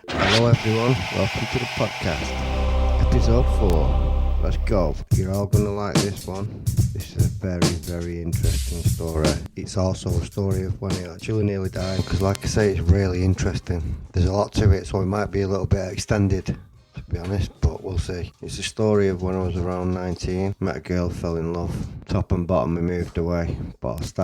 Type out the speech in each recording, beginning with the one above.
Hello everyone, welcome to the podcast. Episode 4. Let's go. You're all gonna like this one. This is a very interesting story. It's also a story of when he actually nearly died, because like I say, it's really interesting. There's a lot to it, so it might be a little bit extended, to be honest, but we'll see. It's a story of when I was around 19, met a girl, fell in love. Top and bottom, we moved away, but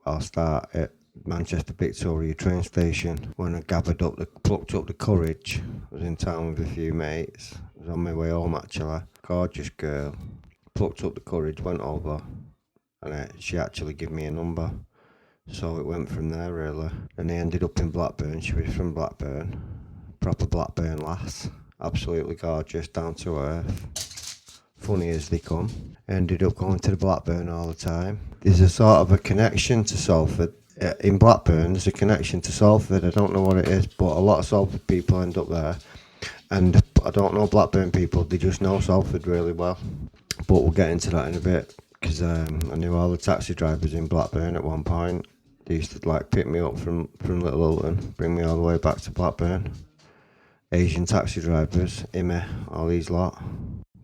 I'll start at Manchester Victoria train station. When I plucked up the courage, I was in town with a few mates. I was on my way home actually. Gorgeous girl. Plucked up the courage, went over, and she actually gave me a number. So it went from there really. And I ended up in Blackburn. She was from Blackburn. Proper Blackburn lass. Absolutely gorgeous, down to earth. Funny as they come. I ended up going to the Blackburn all the time. There's a sort of a connection to Salford. In Blackburn, there's a connection to Salford. I don't know what it is, but a lot of Salford people end up there. And I don't know Blackburn people, they just know Salford really well. But we'll get into that in a bit, because I knew all the taxi drivers in Blackburn at one point. They used to like pick me up from Little Hilton, bring me all the way back to Blackburn. Asian taxi drivers, Ime, all these lot.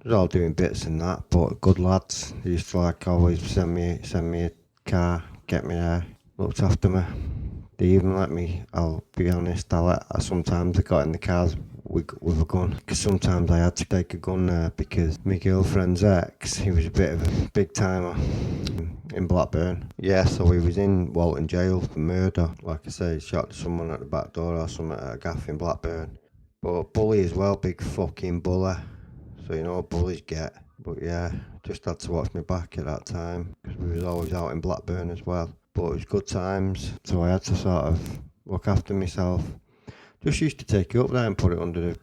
They're all doing bits and that, but good lads. They used to like always send me a car, get me there, looked after me. They even let me, I'll be honest, sometimes I got in the cars with a gun, because sometimes I had to take a gun there, because my girlfriend's ex, he was a bit of a big timer in Blackburn. Yeah, so he was in Walton jail for murder. Like I say, he shot someone at the back door or something at a gaff in Blackburn. But bully as well, big fucking bully. So you know what bullies get. But yeah, just had to watch my back at that time, because we was always out in Blackburn as well. But it was good times, so I had to sort of look after myself. Just used to take it up there and put it under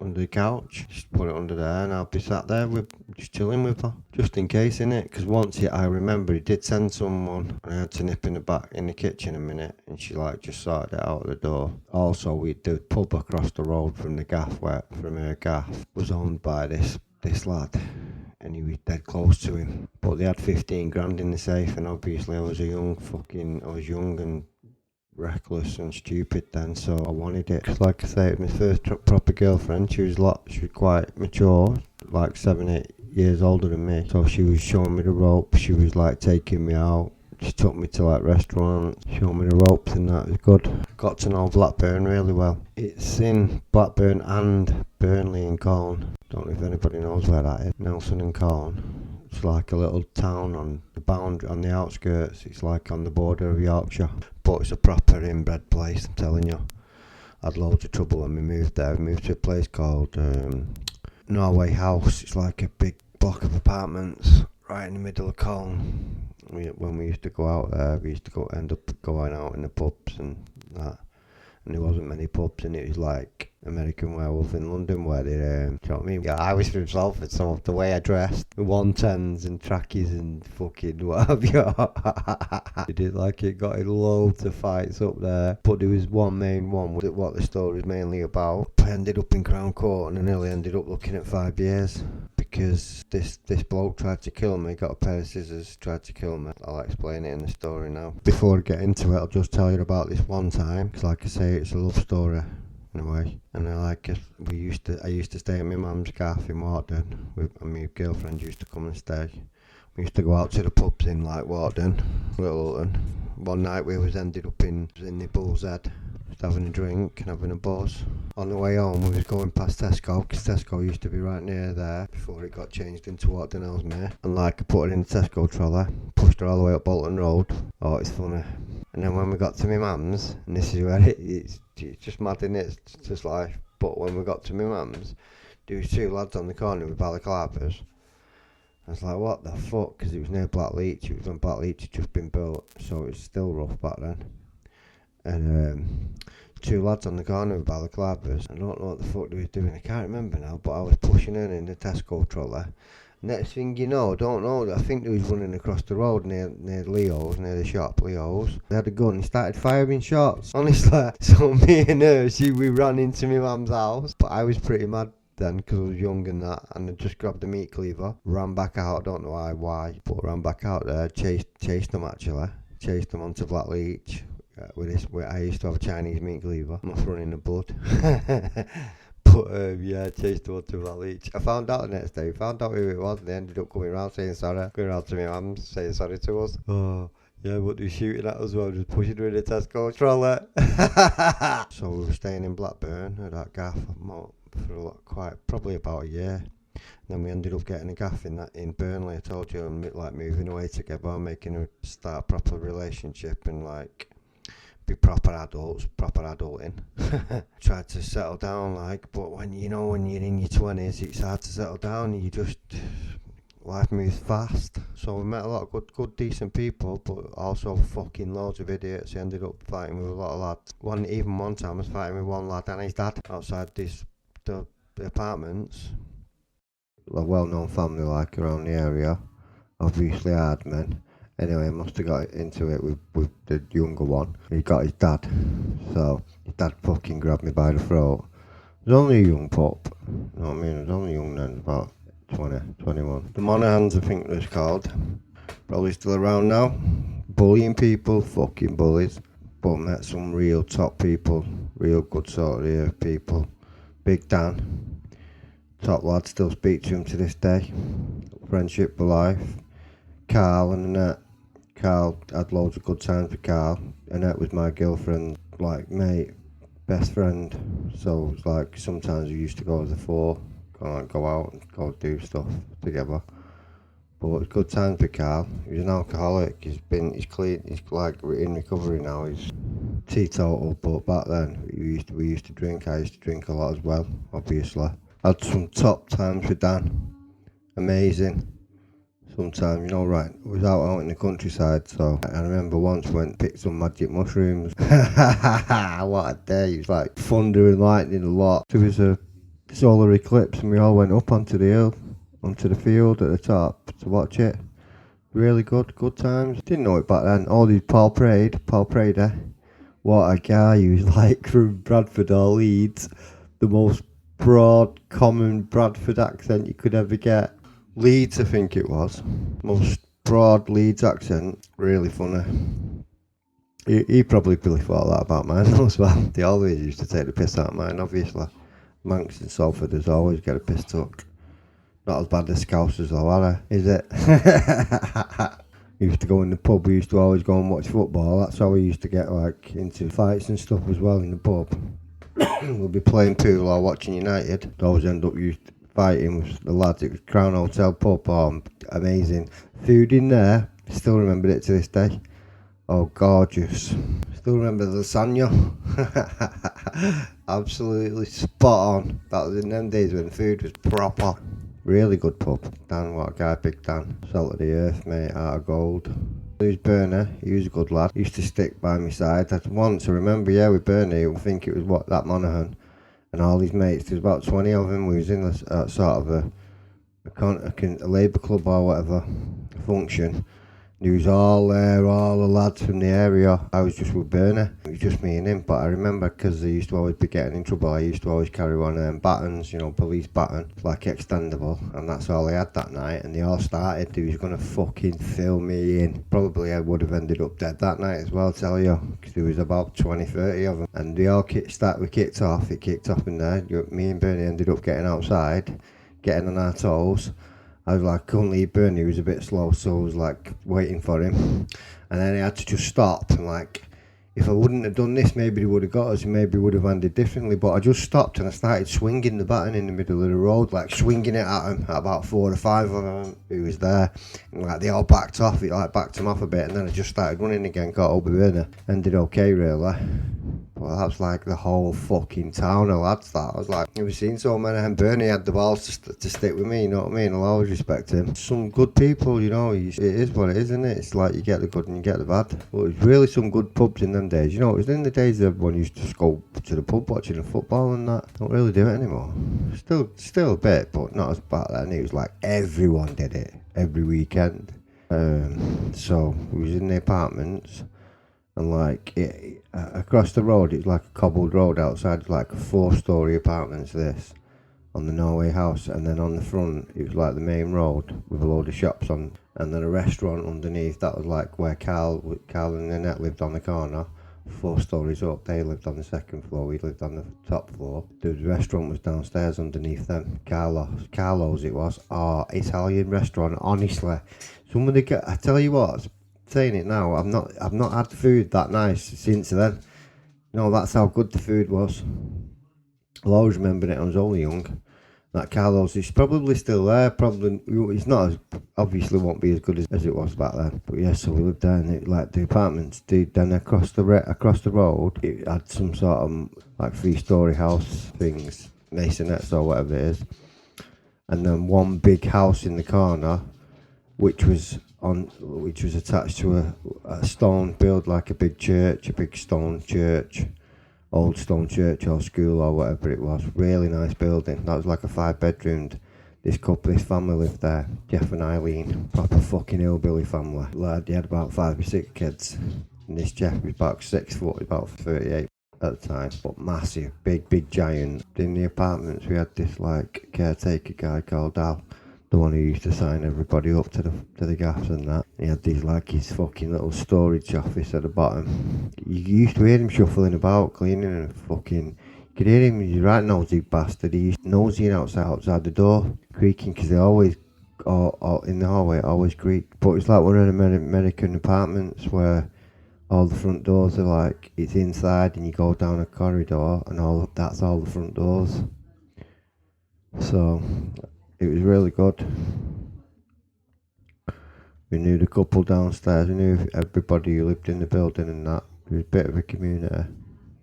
the couch. Just put it under there, and I'll be sat there just chilling with her, just in case, innit? Because I remember he did send someone, and I had to nip in the kitchen a minute, and she like just sorted it out the door. Also, the pub across the road from the gaff, from her gaff, was owned by this lad. And he was dead close to him. But they had 15 grand in the safe, and obviously I was young and reckless and stupid then, so I wanted it. Cause like I say, it was my first proper girlfriend. She was quite mature, like 7-8 years older than me. So she was showing me the ropes. She was like taking me out. She took me to like restaurants, showed me the ropes, and that was good. Got to know Blackburn really well. It's in Blackburn and Burnley and Colne. Don't know if anybody knows where that is. Nelson and Colne. It's like a little town on the boundary, on the outskirts. It's like on the border of Yorkshire. But it's a proper inbred place, I'm telling you. I had loads of trouble when we moved there. We moved to a place called Norway House. It's like a big block of apartments right in the middle of Colne. When we used to go out there, we used to end up going out in the pubs and that. And there wasn't many pubs, and it was like American Werewolf in London, where they, do you know what I mean? Yeah, I was from Salford, so the way I dressed, 110s and trackies and fucking whatever. They did like it, got in loads of fights up there, but there was one main one, what the story was mainly about. I ended up in Crown Court, and I nearly ended up looking at 5 years. Because this bloke tried to kill me, got a pair of scissors, tried to kill me. I'll explain it in the story now. Before I get into it, I'll just tell you about this one time, because like I say, it's a love story in a way. And I used to stay at my mum's gaff in Warden, and my girlfriend used to come and stay. We used to go out to the pubs in like Warden, Little Hilton. One night we ended up in the Bull's Head, just having a drink and having a buzz. On the way home, we was going past Tesco, because Tesco used to be right near there before it got changed into Warden Ellesmere. And like, I put her in the Tesco trolley, pushed her all the way up Bolton Road. Oh, it's funny. And then when we got to my mum's, and this is where it's just mad, innit? It's just life. But when we got to my mum's, there was 2 lads on the corner with balaclavas. I was like, what the fuck? Because it was near Blackleach. It was when Blackleach had just been built, so it was still rough back then. And 2 lads on the corner with balaclavas. I don't know what the fuck they was doing. I can't remember now, but I was pushing her in the Tesco trolley. Next thing you know, I don't know, I think they was running across the road near Leo's, near the shop, Leo's. They had a gun and started firing shots. Honestly, so me and her, we ran into my mum's house. But I was pretty mad then, because I was young and that, and I just grabbed the meat cleaver, ran back out, I don't know why, but ran back out there, chased them actually, chased them onto Blackleach. I used to have Chinese meat cleaver. Must run in the blood. But yeah, I chased her to Valley. I found out the next day. Found out who it was. And they ended up coming around saying sorry. Going around to my mum saying sorry to us. Oh. Yeah, but they were shooting at us as well, just pushing her in the Tesco trolley. So we were staying in Blackburn at that gaff for probably about a year. Then we ended up getting a gaff in Burnley. I told you, and like moving away together, making a start a proper relationship and like be proper adulting. Tried to settle down, like, but when you're in your 20s, it's hard to settle down. Life moves fast. So we met a lot of good decent people, but also fucking loads of idiots. I ended up fighting with a lot of lads. One time I was fighting with one lad and his dad outside the apartments. A well-known family like around the area, obviously hard men. Anyway, I must have got into it with the younger one. He got his dad, so his dad fucking grabbed me by the throat. I was only a young pup, you know what I mean? I was only young then, about 20, 21. The Monaghan's, I think it was called. Probably still around now. Bullying people, fucking bullies. But met some real top people, real good sort of people. Big Dan, top lad, still speak to him to this day. Friendship for life. Carl and Annette. Carl, had loads of good times with Carl. Annette was my girlfriend, like mate, best friend. So it's like sometimes we used to go as a four. Go out and go do stuff together. But it was good times with Carl. He was an alcoholic. He's clean. He's like in recovery now. He's teetotal. But back then we used to drink. I used to drink a lot as well. Obviously, had some top times with Dan. Amazing. Sometimes, right, I was out in the countryside, so I remember once went and picked some magic mushrooms. What a day. It was like thunder and lightning a lot. There was a solar eclipse and we all went up onto the hill, onto the field at the top to watch it. Really good times. Didn't know it back then. All these Paul Prader. What a guy. He was like from Bradford or Leeds. The most broad, common Bradford accent you could ever get. Leeds, I think it was. Most broad Leeds accent. Really funny. He probably thought that about mine as well. They always used to take the piss out of mine, obviously. Manx and Salforders always get a piss took. Not as bad as Scousers though, are they? Is it? We used to go in the pub. We used to always go and watch football. That's how we used to get like into fights and stuff as well in the pub. We'll be playing pool or watching United. We'd always end up fighting with the lads. It was Crown Hotel pub. Oh, amazing. Food in there. Still remember it to this day. Oh, gorgeous. Still remember the lasagna. Absolutely spot on. That was in them days when food was proper. Really good pub. Dan, what a guy, Big Dan. Salt of the earth, mate, out of gold. He was Bernie. He was a good lad. He used to stick by my side. Once, I remember, with Bernie, I think it was that Monaghan. And all his mates, there's about 20 of them. We was in a sort of a labour club or whatever function. He was all there, all the lads from the area. I was just with Bernie. It was just me and him. But I remember because they used to always be getting in trouble, I used to always carry one of them battens, police baton, like extendable. And that's all I had that night. And they all started. They was going to fucking fill me in. Probably I would have ended up dead that night as well, tell you. Because there was about 20, 30 of them. And we all kicked off. It kicked off in there. Me and Bernie ended up getting outside, getting on our toes. I was like, couldn't leave Bernie, he was a bit slow, so I was like waiting for him. And then I had to just stop and like, if I wouldn't have done this, maybe he would have got us and maybe would have ended differently. But I just stopped and I started swinging the baton in the middle of the road, like swinging it at him, at about 4 or 5 of them who was there. And like they all backed off, it like backed him off a bit, and then I just started running again, got over Bernie. Ended okay really. Well, that's like the whole fucking town of lads, that. I was like, I've seen so many, and Bernie had the balls to stick with me, you know what I mean? I'll always respect him. Some good people, it is what it is, isn't it? It's like you get the good and you get the bad. But it's really some good pubs in them days. It was in the days that everyone used to just go to the pub watching the football and that. Don't really do it anymore. Still a bit, but not as bad then. It was like everyone did it every weekend. So we was in the apartments. And like across the road, it's like a cobbled road outside. It's like a 4-storey apartments. This on the Norway House, and then on the front it was like the main road with a load of shops on, and then a restaurant underneath. That was like where Carl and Annette lived on the corner. 4 stories up. They lived on the second floor, we lived on the top floor. The restaurant was downstairs underneath them. Carlo's it was. Oh, Italian restaurant, honestly. Some of the, I tell you what, saying it now, I've not had food that nice since then. No, that's how good the food was. I'll always remember it. I was only young. That Carlos is probably still there. Probably it's not as, obviously won't be as good as it was back then. But yeah, so we lived there, and it, like the apartments, then across the road, it had some sort of like 3-story house things, masonettes or whatever it is, and then one big house in the corner, which was attached to a stone build, like a big church, a big stone church. Old stone church or school or whatever it was. Really nice building. That was like a 5-bedroomed. This family lived there. Jeff and Eileen, proper fucking hillbilly family. Lad, he had about 5 or 6 kids. And this Jeff was about 6 foot, about 38 at the time. But massive, big giant. In the apartments we had this like caretaker guy called Al. The one who used to sign everybody up to the gaffs and that. He had these like his fucking little storage office at the bottom. You used to hear him shuffling about, cleaning and fucking. You could hear him, he's a right nosy bastard. He used to nosing outside the door, creaking, because they always, or in the hallway, always creak. But it's like one of the American apartments where all the front doors are like, it's inside and you go down a corridor and that's all the front doors. So it was really good. We knew the couple downstairs, we knew everybody who lived in the building and that. It was a bit of a community.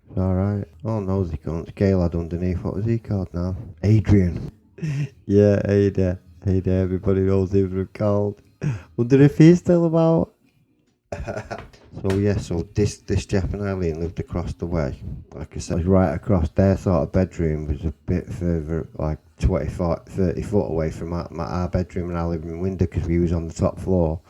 It's alright. Oh, nosy cunts. Gail had underneath, what was he called now? Adrian. Yeah, hey there, everybody knows him from called. Wonder if he's still about. So yeah, so this Jeff and Eileen lived across the way. Like I said, it was right across. Their sort of bedroom was a bit further, like 30 foot away from our bedroom and our living window, because we was on the top floor.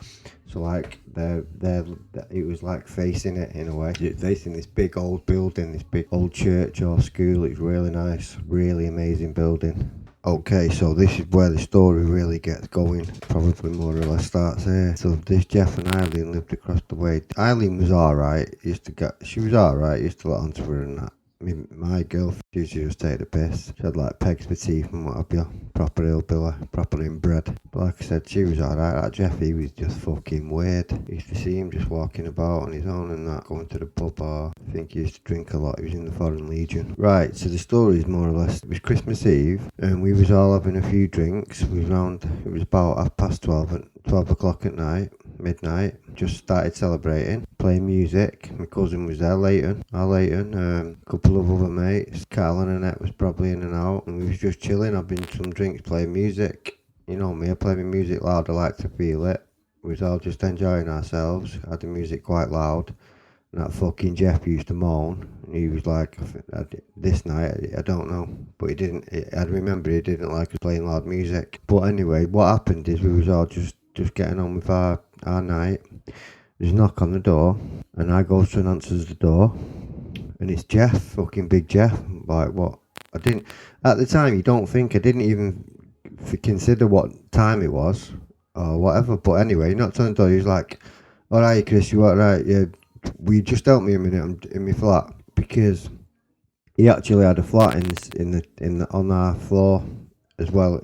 So like it was like facing it in a way, facing this big old building, this big old church or school. It was really nice, really amazing building. Okay, so this is where the story really gets going. Probably more or less starts here. So this Jeff and Eileen lived across the way. Eileen was alright. She was alright. Used to let on to her and that. I mean, my girlfriend used to just take the piss. She had like pegs for teeth and what have you. Proper hillbilly, proper inbred. But like I said, she was alright. That Jeff, he was just fucking weird. I used to see him just walking about on his own and that, going to the pub, or I think he used to drink a lot. He was in the Foreign Legion. Right, so the story is more or less, it was Christmas Eve and we was all having a few drinks. It was about 12 o'clock at night. Midnight, just started celebrating, playing music. My cousin was there, Leighton, a couple of other mates. Carl and Annette was probably in and out, and we was just chilling, having some drinks, playing music. You know me, I play my music loud, I like to feel it. We was all just enjoying ourselves, had the music quite loud, and that fucking Jeff used to moan, and he was like, this night, I don't know, but I remember he didn't like us playing loud music. But anyway, what happened is we was all just getting on with our night. There's a knock on the door, and I goes and answers the door, and it's Jeff, fucking big Jeff. Like, what? At the time, you don't think, I didn't even consider what time it was, or whatever, but anyway, he knocked on the door, he was like, alright Chris, you alright? Yeah, will you just help me a minute, I'm in my flat, because he actually had a flat on our floor as well.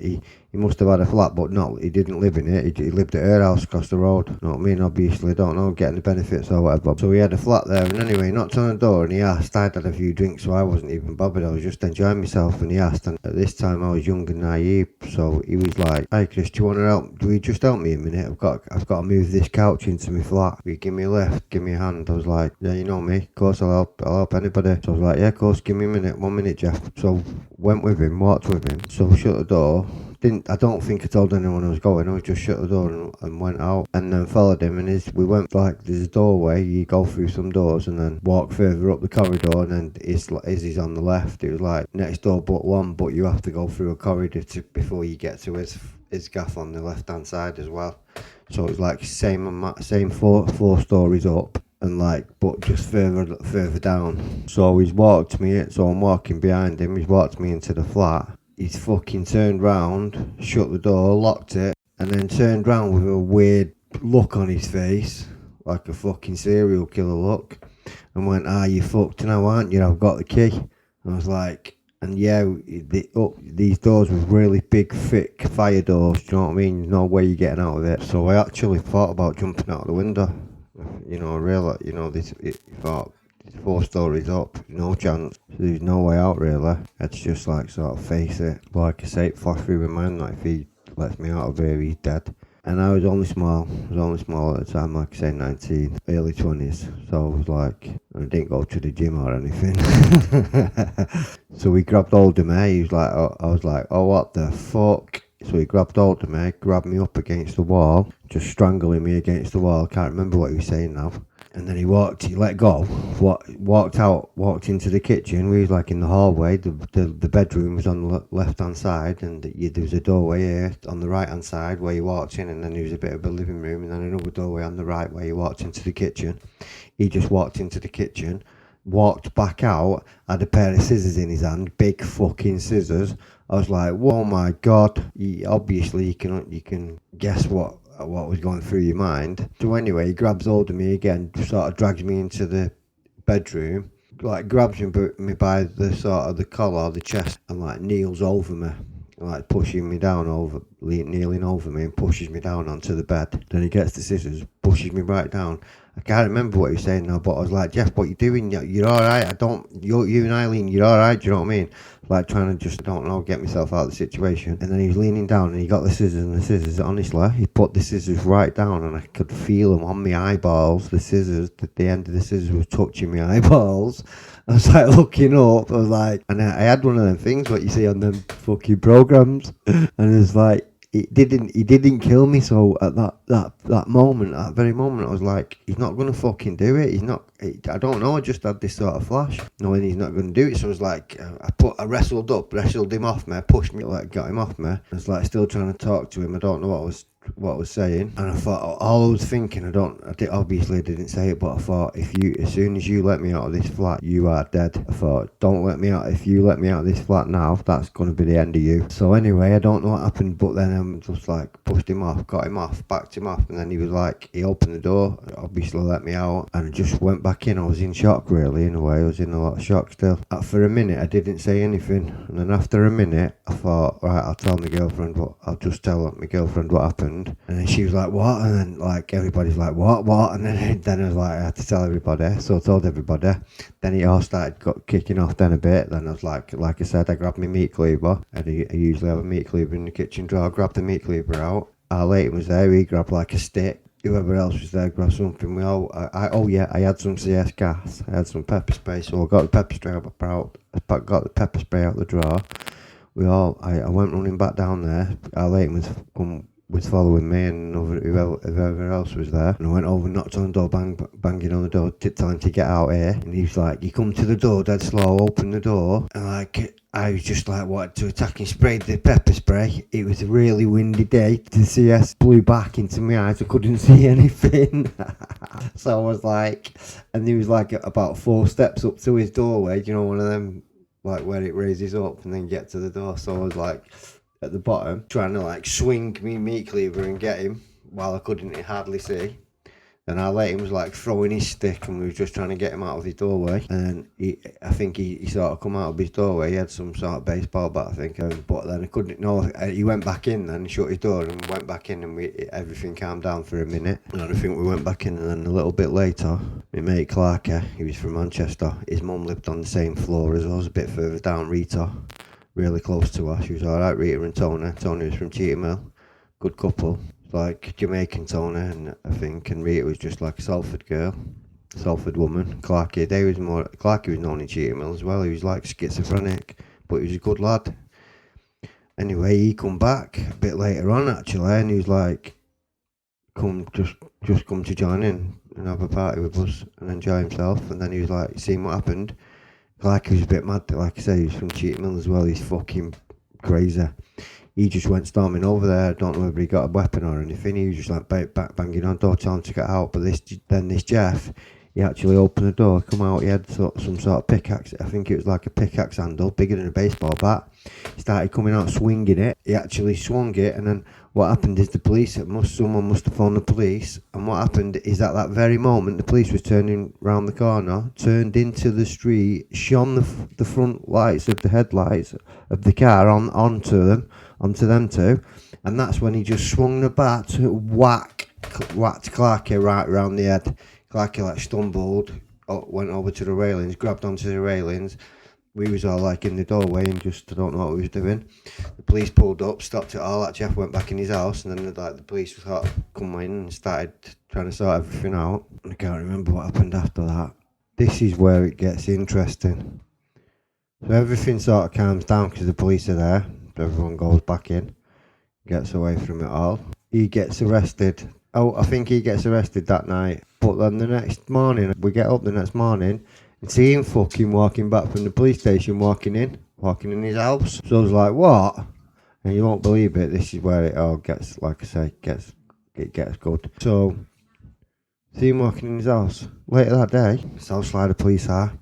He must have had a flat, but he didn't live in it. He lived at her house across the road. You know what I mean? Obviously, I don't know, getting the benefits or whatever. So he had a flat there, and anyway, he knocked on the door and he asked. I'd had a few drinks, so I wasn't even bothered. I was just enjoying myself, and he asked. And at this time, I was young and naive, so he was like, "Hey, Chris, do you want to help? Do you just help me a minute? I've got to move this couch into my flat. Will you give me a lift? Give me a hand." I was like, "Yeah, you know me. Of course, I'll help anybody." So I was like, "Yeah, of course. Give me a minute. 1 minute, Jeff." So went with him, walked with him. So shut the door. I don't think I told anyone I was going. I just shut the door and went out, and then followed him. And we went like, there's a doorway. You go through some doors and then walk further up the corridor, and then Izzy's on the left. It was like next door but one, but you have to go through a corridor before you get to his gaff on the left hand side as well. So it was like same four stories up. And like, but just further down. So he's walked me. So I'm walking behind him. He's walked me into the flat. He's fucking turned round, shut the door, locked it, and then turned round with a weird look on his face, like a fucking serial killer look. and went, you fucked now, aren't you? I've got the key. And I was like, and yeah, these doors were really big, thick fire doors, do you know what I mean? No way you're getting out of it. So I actually thought about jumping out of the window. I realised, thought, it's 4 stories up, no chance. So there's no way out really. It's just like sort of face it. But like I say, it flashed through my mind that if he lets me out of here, he's dead. And I was only small. I was only small at the time, like I say, 19, early 20s. So I was like, I didn't go to the gym or anything. So we grabbed hold of me. He was like, I was like, oh, what the fuck? So he grabbed hold of me, grabbed me up against the wall, just strangling me against the wall. Can't remember what he was saying now. And then he let go, walked into the kitchen. We was like in the hallway. The bedroom was on the left-hand side, and there was a doorway here on the right-hand side where you walked in, and then there was a bit of a living room, and then another doorway on the right where you walked into the kitchen. He just walked into the kitchen, walked back out, had a pair of scissors in his hand, big fucking scissors. I was like, oh my God. Obviously, you can guess what was going through your mind. So anyway, he grabs hold of me again, sort of drags me into the bedroom, like grabs me by the sort of the collar, the chest, and like kneels over me, like pushing me down kneeling over me and pushes me down onto the bed. Then he gets the scissors, pushes me right down. I can't remember what he was saying now, but I was like, Jeff, what you doing? You're alright. You and Eileen, you're alright, do you know what I mean? Like trying to just, get myself out of the situation. And then he was leaning down and he got the scissors, honestly, he put the scissors right down and I could feel them on my eyeballs. The end of the scissors was touching my eyeballs. I was like looking up, I was like, and I had one of them things what you see on them fucking programs, and it's like, he didn't kill me. So at that moment, that very moment, I was like, he's not gonna fucking do it. I don't know. I just had this sort of flash, knowing he's not gonna do it. So I was like, I wrestled him off me, pushed me, like got him off me. I was like still trying to talk to him. I don't know what I was saying, and I thought, all I was thinking, obviously I didn't say it, but I thought, as soon as you let me out of this flat, you are dead. I thought, don't let me out. If you let me out of this flat now, that's going to be the end of you. So anyway, I don't know what happened, but then I just like pushed him off, got him off, backed him off, and then he opened the door, obviously let me out, and I just went back in. I was in shock, really, in a way. I was in a lot of shock still. For a minute, I didn't say anything, and then after a minute, I thought, right, I'll tell just tell my girlfriend what happened. And then she was like, what? And then like everybody's like, what? And then I was like, I had to tell everybody. So I told everybody. Then it all started kicking off then a bit. Then I was like I said, I grabbed my meat cleaver. I usually have a meat cleaver in the kitchen drawer. I grabbed the meat cleaver out. Leighton was there. He grabbed like a stick. Whoever else was there grabbed something. I had some CS gas. I had some pepper spray. So I got the pepper spray out. Got the pepper spray out the drawer. I went running back down there. Leighton was following me, and whoever else was there. And I went over, knocked on the door, banging on the door, telling him to get out here. And he was like, you come to the door dead slow, open the door. And like, I was just like, wanted to attack and sprayed the pepper spray. It was a really windy day. The CS blew back into my eyes. I couldn't see anything. So I was like, and he was like about 4 steps up to his doorway. Do you know, one of them, like where it raises up and then get to the door. So I was like, at the bottom, trying to like swing me meat cleaver and get him while I couldn't hardly see. Then I let him was like throwing his stick, and we were just trying to get him out of his doorway. And I think he sort of come out of his doorway. He had some sort of baseball bat, I think. But then I couldn't. No, he went back in then, shut his door, and went back in, and everything calmed down for a minute. And I think we went back in, and then a little bit later, my mate Clarky, he was from Manchester. His mum lived on the same floor as us, a bit further down, Rita. Really close to her. She was alright, Rita and Tony. Tony was from Cheetham Hill. Good couple. Like Jamaican Tony, and I think, and Rita was just like a Salford girl. Salford woman. Clarky was known in Cheetham Hill as well. He was like schizophrenic, but he was a good lad. Anyway, he come back a bit later on actually, and he was like, just come to join in and have a party with us and enjoy himself. And then he was like, seeing what happened. Like, he was a bit mad, like I said, he was from Cheetham Hill as well. He's fucking crazy. He just went storming over there. I don't know whether he got a weapon or anything. He was just like banging on door, telling him to get out. But this Jeff, He actually opened the door, come out, he had some sort of pickaxe. I think it was like a pickaxe handle, bigger than a baseball bat. He started coming out swinging it. He actually swung it, and then what happened is someone must have phoned the police. And what happened is at that very moment, the police was turning round the corner, turned into the street, shone the front lights of the headlights of the car onto them two. And that's when he just swung the bat, whacked Clarky right round the head. Clarky like stumbled, went over to the railings, grabbed onto the railings. We was all like in the doorway and just don't know what we was doing. The police pulled up, stopped it all. That Jeff went back in his house, and then the police sort of come in and started trying to sort everything out. I can't remember what happened after that. This is where it gets interesting. So everything sort of calms down because the police are there. Everyone goes back in, gets away from it all. He gets arrested. I think he gets arrested that night. But then the next morning, we get up the next morning and see him fucking walking back from the police station, walking in his house. So I was like, what? And you won't believe it, this is where it all gets, like I say, it gets good. So, see him walking in his house. Later that day, South Slider police are.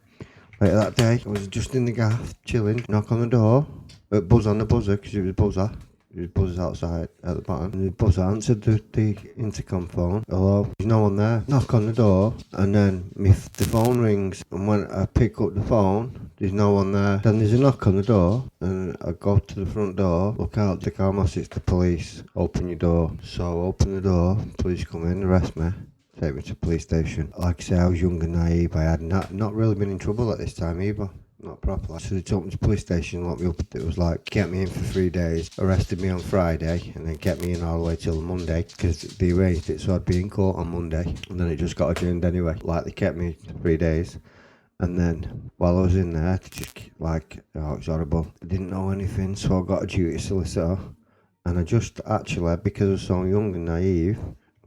Later that day, I was just in the gaff, chilling, knock on the door, buzz on the buzzer, because he was a buzzer. His buzzer's outside at the bottom. And the buzzer answered the intercom phone. Hello, there's no one there. Knock on the door, and then the phone rings. And when I pick up the phone, there's no one there. Then there's a knock on the door, and I go to the front door. Look out, the car mask, it's the police. Open your door. So I open the door. Police come in, arrest me. Take me to the police station. Like I say, I was young and naive. I had not really been in trouble at this time either. Not properly. So they took me to the police station, locked me up. It was like, kept me in for 3 days, arrested me on Friday, and then kept me in all the way till Monday, because they arranged it so I'd be in court on Monday, and then it just got adjourned anyway. Like, they kept me 3 days, and then while I was in there, it was horrible. I didn't know anything, so I got a duty solicitor, and I just actually, because I was so young and naive,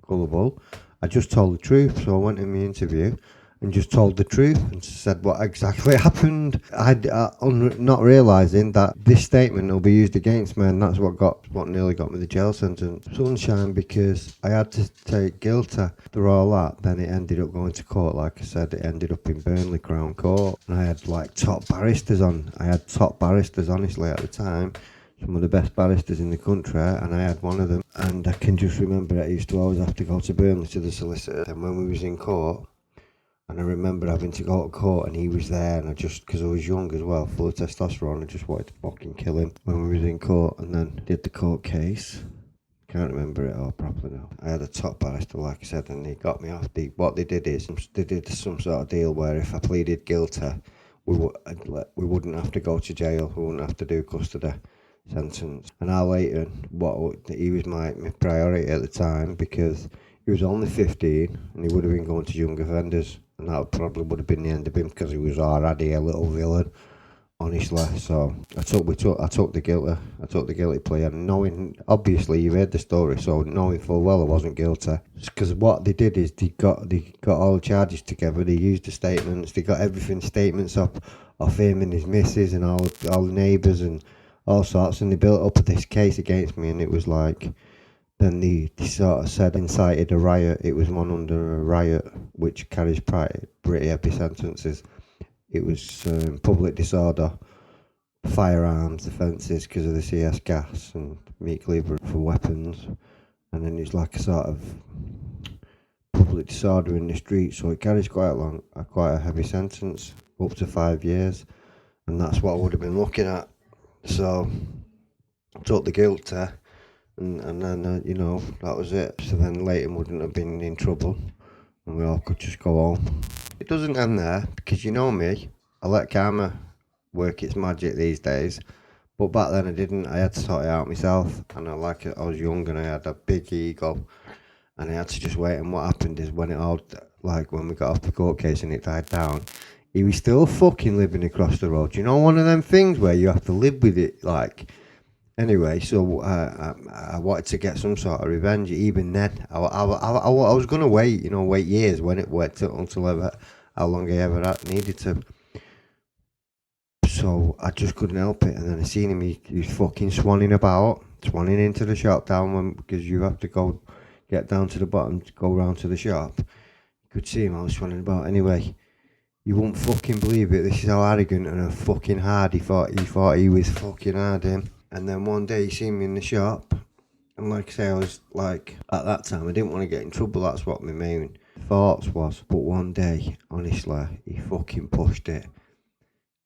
gullible, I just told the truth. So I went in the interview and just told the truth and said what exactly happened. Not realising that this statement will be used against me, and that's what nearly got me the jail sentence. Sunshine, because I had to take guilty after all that. Then it ended up going to court. Like I said, it ended up in Burnley Crown Court, and I had like top barristers on. I had top barristers, honestly, at the time. Some of the best barristers in the country, and I had one of them. And I can just remember that I used to always have to go to Burnley to the solicitor. And when we was in court, and I remember having to go to court, and he was there, and I just, because I was young as well, full of testosterone, I just wanted to fucking kill him when we was in court. And then did the court case. Can't remember it all properly now. I had a top barrister, like I said, and he got me off. What they did is, they did some sort of deal where if I pleaded guilty, we wouldn't have to go to jail, we wouldn't have to do custody sentence. And Al Layton, he was my priority at the time, because he was only 15 and he would have been going to young offenders, and that probably would have been the end of him, because he was already a little villain, honestly. So I took the guilty plea, and knowing, obviously you've heard the story, so knowing full well I wasn't guilty, because what they did is they got all the charges together, they used the statements, they got statements of him and his missus and all the neighbours and all sorts, and they built up this case against me. And it was like, then they sort of said incited a riot. It was one under a riot, which carries pretty heavy sentences. It was public disorder, firearms offences because of the CS gas, and meat cleaver for weapons. And then it's like a sort of public disorder in the street, so it carries quite a heavy sentence, up to 5 years, and that's what I would have been looking at. So I took the guilty, and then that was it. So then Leighton wouldn't have been in trouble, and we all could just go home. It doesn't end there, because you know me, I let karma work its magic these days, but back then I didn't. I had to sort it out myself, and I was young and I had a big ego, and I had to just wait. And what happened is, when we got off the court case and it died down, he was still fucking living across the road. You know, one of them things where you have to live with it, like. Anyway, so I wanted to get some sort of revenge. Even then, I was going to wait years when it went until how long I ever needed to. So I just couldn't help it. And then I seen him, he was fucking swanning into the shop because you have to get down to the bottom to go round to the shop. Could see him, I was running about. Anyway, you won't fucking believe it. This is how arrogant and fucking hard he thought he was fucking hard, him. And then one day he seen me in the shop. And like I say, I was like, at that time, I didn't want to get in trouble. That's what my main thoughts was. But one day, honestly, he fucking pushed it.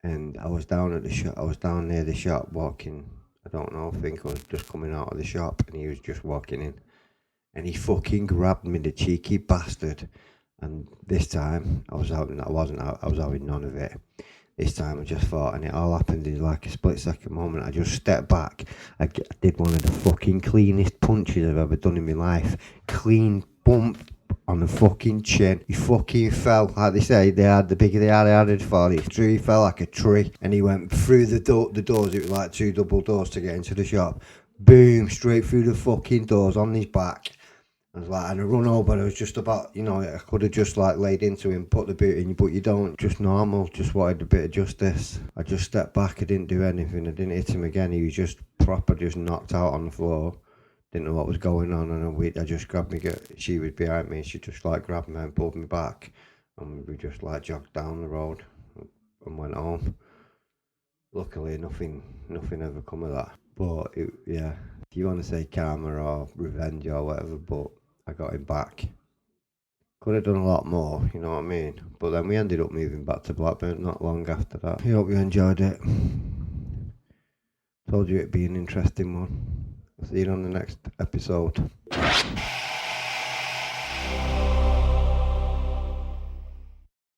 And I was down at the shop. I was down near the shop walking. I don't know. I think I was just coming out of the shop, and he was just walking in. And he fucking grabbed me, the cheeky bastard. And this time, I was having none of it. This time I just thought, and it all happened in like a split second moment. I just stepped back. I did one of the fucking cleanest punches I've ever done in my life. Clean bump on the fucking chin. He fucking fell, like they say, the bigger they had it for. He fell like a tree, and he went through the doors. It was like 2 double doors to get into the shop. Boom, straight through the fucking doors on his back. I was like, and I run over, I was just about, I could have just like laid into him, put the boot in, but you don't, just normal, just wanted a bit of justice. I just stepped back, I didn't do anything, I didn't hit him again, he was just proper, just knocked out on the floor. Didn't know what was going on, and I just grabbed me, she was behind me, she just like grabbed me and pulled me back, and we just like jogged down the road and went home. Luckily, nothing ever come of that, but yeah, if you want to say karma or revenge or whatever, but I got him back. Could have done a lot more, you know what I mean? But then we ended up moving back to Blackburn not long after that. I hope you enjoyed it. Told you it'd be an interesting one. I'll see you on the next episode.